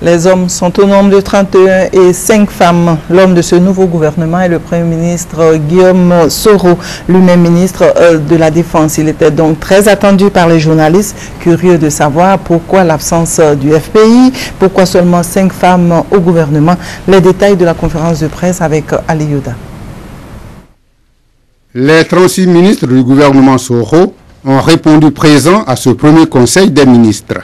Les hommes sont au nombre de 31 et 5 femmes. L'homme de ce nouveau gouvernement est le Premier ministre Guillaume Soro, lui-même ministre de la Défense. Il était donc très attendu par les journalistes, curieux de savoir pourquoi l'absence du FPI, pourquoi seulement 5 femmes au gouvernement. Les détails de la conférence de presse avec Ali Yoda. Les 36 ministres du gouvernement Soro ont répondu présents à ce premier conseil des ministres.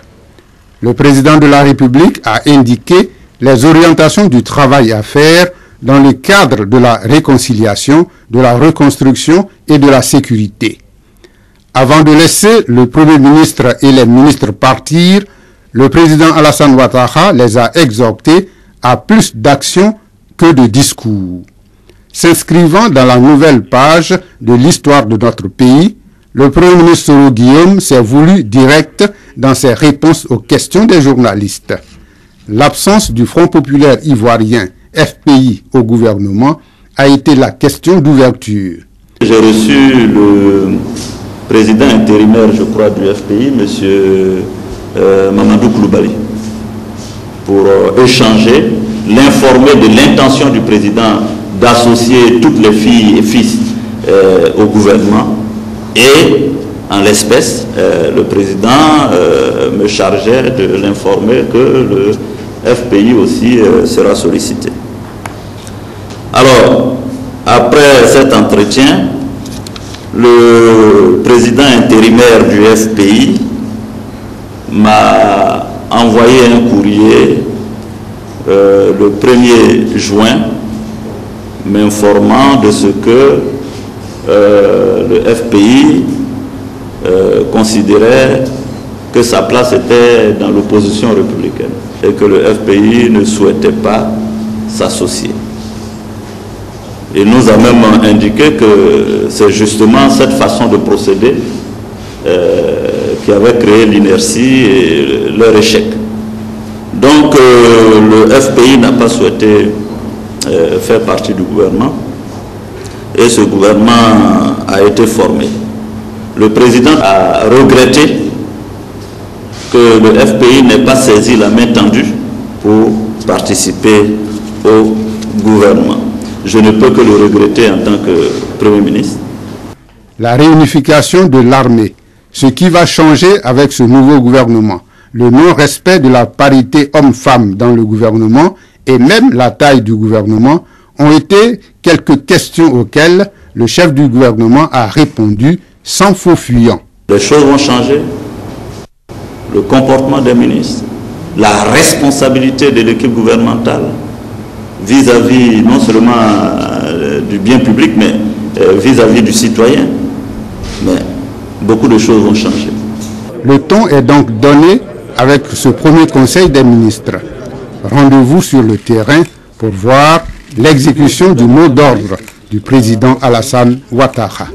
Le président de la République a indiqué les orientations du travail à faire dans le cadre de la réconciliation, de la reconstruction et de la sécurité. Avant de laisser le Premier ministre et les ministres partir, le président Alassane Ouattara les a exhortés à plus d'action que de discours. S'inscrivant dans la nouvelle page de l'histoire de notre pays, le Premier ministre Soro Guillaume s'est voulu direct dans ses réponses aux questions des journalistes. L'absence du Front populaire ivoirien, FPI, au gouvernement a été la question d'ouverture. J'ai reçu le président intérimaire, je crois, du FPI, M. Mamadou Koulibaly, pour échanger, l'informer de l'intention du président d'associer toutes les filles et fils au gouvernement. Et, en l'espèce, le président me chargeait de l'informer que le FPI aussi sera sollicité. Alors, après cet entretien, le président intérimaire du FPI m'a envoyé un courrier le 1er juin m'informant de ce que le FPI considérait que sa place était dans l'opposition républicaine et que le FPI ne souhaitait pas s'associer. Il nous a même indiqué que c'est justement cette façon de procéder qui avait créé l'inertie et leur échec. Donc le FPI n'a pas souhaité faire partie du gouvernement et ce gouvernement a été formé. Le président a regretté que le FPI n'ait pas saisi la main tendue pour participer au gouvernement. Je ne peux que le regretter en tant que Premier ministre. La réunification de l'armée, ce qui va changer avec ce nouveau gouvernement, le non-respect de la parité homme-femme dans le gouvernement et même la taille du gouvernement ont été quelques questions auxquelles le chef du gouvernement a répondu sans faux fuyant. Les choses vont changer. Le comportement des ministres, la responsabilité de l'équipe gouvernementale vis-à-vis non seulement du bien public, mais vis-à-vis du citoyen. Mais beaucoup de choses vont changer. Le ton est donc donné avec ce premier conseil des ministres. Rendez-vous sur le terrain pour voir l'exécution du mot d'ordre du président Alassane Ouattara.